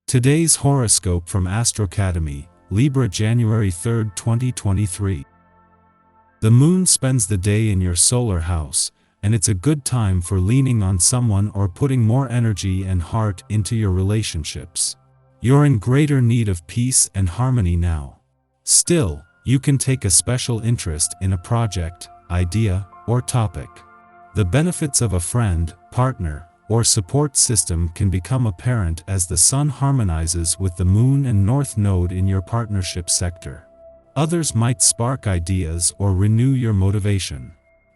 Today's horoscope from Astrocademy, Libra January 3, 2023. The moon spends the day in your solar house, and it's a good time for leaning on someone or putting more energy and heart into your relationships. You're in greater need of peace and harmony now. Still, you can take a special interest in a project, idea, or topic. The benefits of a friend, partner, or support system can become apparent as the sun harmonizes with the moon and north node in your partnership sector. Others might spark ideas or renew your motivation.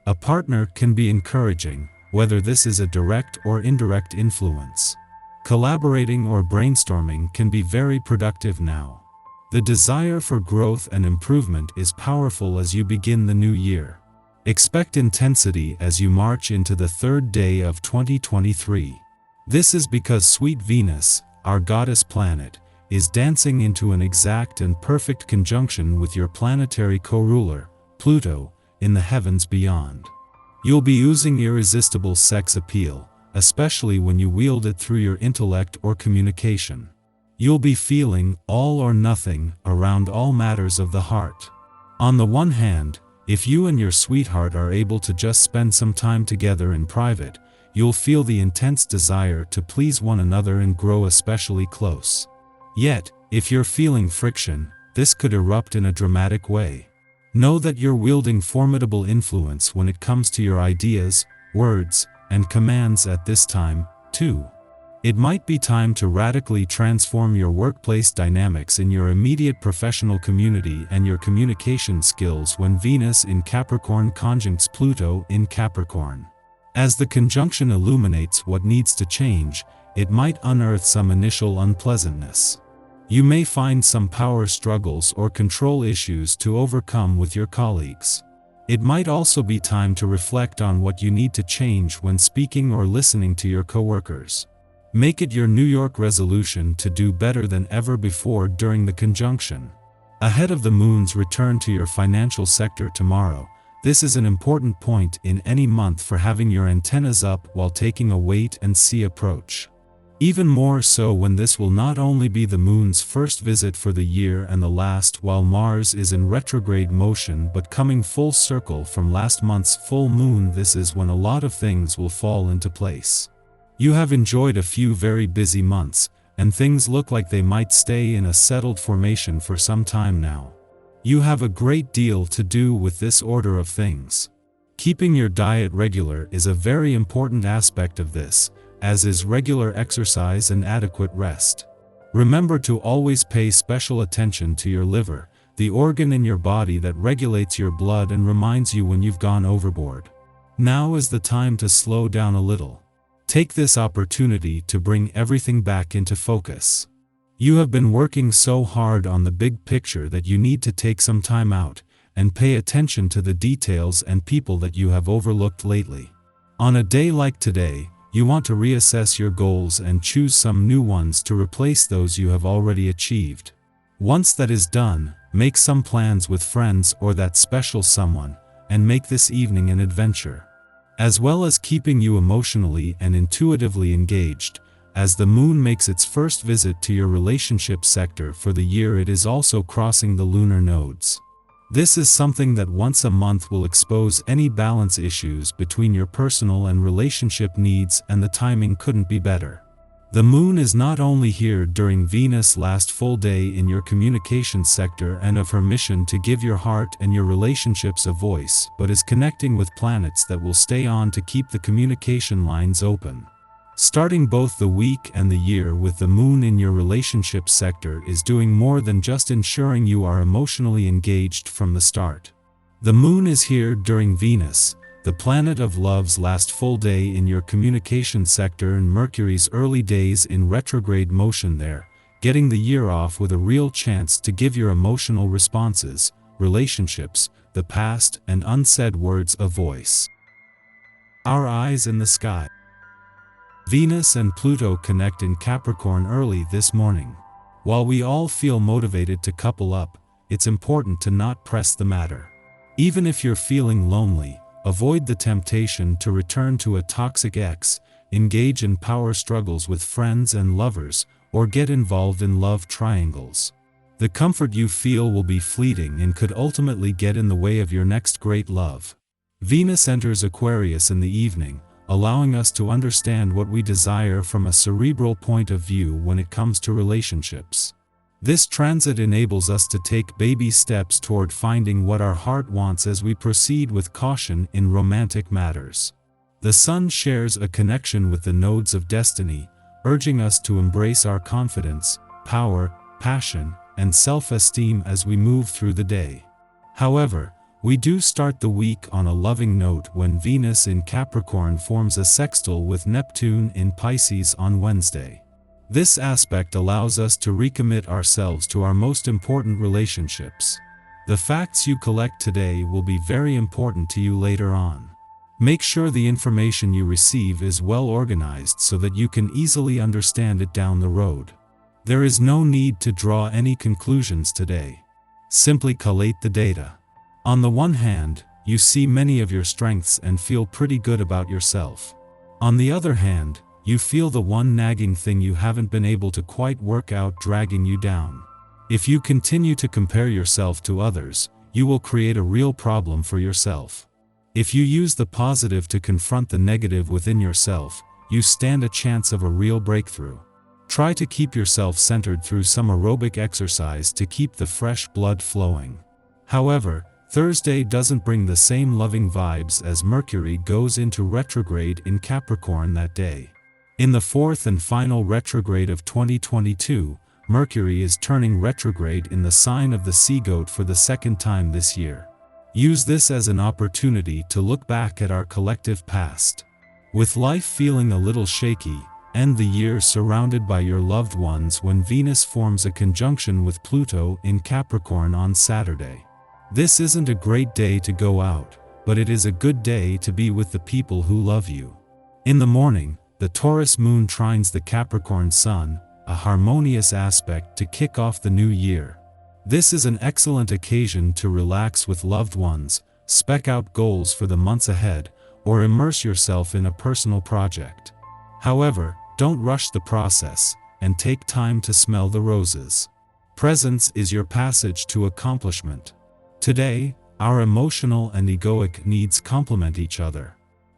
A partner can be encouraging, whether this is a direct or indirect influence. Collaborating or brainstorming can be very productive now. The desire for growth and improvement is powerful as you begin the new year. Expect intensity as you march into the third day of 2023. This is because sweet Venus, our goddess planet, is dancing into an exact and perfect conjunction with your planetary co-ruler, Pluto, in the heavens beyond. You'll be oozing irresistible sex appeal, especially when you wield it through your intellect or communication. You'll be feeling all or nothing around all matters of the heart. On the one hand, if you and your sweetheart are able to just spend some time together in private, you'll feel the intense desire to please one another and grow especially close. Yet, if you're feeling friction, this could erupt in a dramatic way. Know that you're wielding formidable influence when it comes to your ideas, words, and commands at this time, too. It might be time to radically transform your workplace dynamics in your immediate professional community and your communication skills when Venus in Capricorn conjuncts Pluto in Capricorn. As the conjunction illuminates what needs to change, it might unearth some initial unpleasantness. You may find some power struggles or control issues to overcome with your colleagues. It might also be time to reflect on what you need to change when speaking or listening to your coworkers. Make it your New York resolution to do better than ever before during the conjunction. Ahead of the moon's return to your financial sector tomorrow, this is an important point in any month for having your antennas up while taking a wait-and-see approach. Even more so when this will not only be the moon's first visit for the year and the last while Mars is in retrograde motion but coming full circle from last month's full moon. This is when a lot of things will fall into place. You have enjoyed a few very busy months, and things look like they might stay in a settled formation for some time now. You have a great deal to do with this order of things. Keeping your diet regular is a very important aspect of this, as is regular exercise and adequate rest. Remember to always pay special attention to your liver, the organ in your body that regulates your blood and reminds you when you've gone overboard. Now is the time to slow down a little. Take this opportunity to bring everything back into focus. You have been working so hard on the big picture that you need to take some time out and pay attention to the details and people that you have overlooked lately. On a day like today, you want to reassess your goals and choose some new ones to replace those you have already achieved. Once that is done, make some plans with friends or that special someone, and make this evening an adventure. As well as keeping you emotionally and intuitively engaged, as the moon makes its first visit to your relationship sector for the year, it is also crossing the lunar nodes. This is something that once a month will expose any balance issues between your personal and relationship needs, and the timing couldn't be better. The moon is not only here during Venus' last full day in your communication sector and of her mission to give your heart and your relationships a voice, but is connecting with planets that will stay on to keep the communication lines open. Starting both the week and the year with the moon in your relationship sector is doing more than just ensuring you are emotionally engaged from the start. The moon is here during Venus, the planet of love's last full day in your communication sector, and Mercury's early days in retrograde motion there, getting the year off with a real chance to give your emotional responses, relationships, the past, and unsaid words a voice. Our eyes in the sky. Venus and Pluto connect in Capricorn early this morning. While we all feel motivated to couple up, it's important to not press the matter. Even if you're feeling lonely, avoid the temptation to return to a toxic ex, engage in power struggles with friends and lovers, or get involved in love triangles. The comfort you feel will be fleeting and could ultimately get in the way of your next great love. Venus enters Aquarius in the evening, allowing us to understand what we desire from a cerebral point of view when it comes to relationships. This transit enables us to take baby steps toward finding what our heart wants as we proceed with caution in romantic matters. The Sun shares a connection with the nodes of destiny, urging us to embrace our confidence, power, passion, and self-esteem as we move through the day. However, we do start the week on a loving note when Venus in Capricorn forms a sextile with Neptune in Pisces on Wednesday. This aspect allows us to recommit ourselves to our most important relationships. The facts you collect today will be very important to you later on. Make sure the information you receive is well organized so that you can easily understand it down the road. There is no need to draw any conclusions today. Simply collate the data. On the one hand, you see many of your strengths and feel pretty good about yourself. On the other hand, you feel the one nagging thing you haven't been able to quite work out dragging you down. If you continue to compare yourself to others, you will create a real problem for yourself. If you use the positive to confront the negative within yourself, you stand a chance of a real breakthrough. Try to keep yourself centered through some aerobic exercise to keep the fresh blood flowing. However, Thursday doesn't bring the same loving vibes as Mercury goes into retrograde in Capricorn that day. In the fourth and final retrograde of 2022, Mercury is turning retrograde in the sign of the Sea Goat for the second time this year. Use this as an opportunity to look back at our collective past. With life feeling a little shaky, end the year surrounded by your loved ones when Venus forms a conjunction with Pluto in Capricorn on Saturday. This isn't a great day to go out, but it is a good day to be with the people who love you. In the morning, the Taurus moon trines the Capricorn sun, a harmonious aspect to kick off the new year. This is an excellent occasion to relax with loved ones, spec out goals for the months ahead, or immerse yourself in a personal project. However, don't rush the process, and take time to smell the roses. Presence is your passage to accomplishment. Today, our emotional and egoic needs complement each other.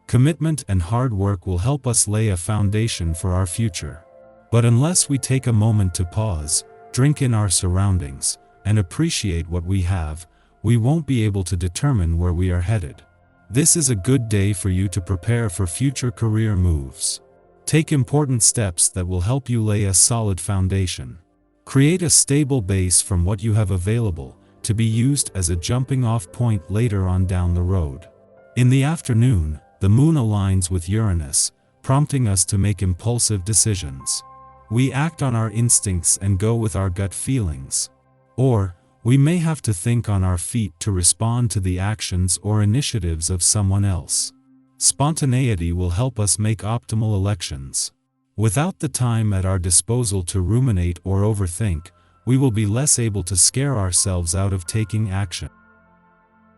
Commitment and hard work will help us lay a foundation for our future. But unless we take a moment to pause, drink in our surroundings, and appreciate what we have, we won't be able to determine where we are headed. This is a good day for you to prepare for future career moves. Take important steps that will help you lay a solid foundation. Create a stable base from what you have available, to be used as a jumping-off point later on down the road. In the afternoon, the moon aligns with Uranus, prompting us to make impulsive decisions. We act on our instincts and go with our gut feelings. Or, we may have to think on our feet to respond to the actions or initiatives of someone else. Spontaneity will help us make optimal elections. Without the time at our disposal to ruminate or overthink, we will be less able to scare ourselves out of taking action.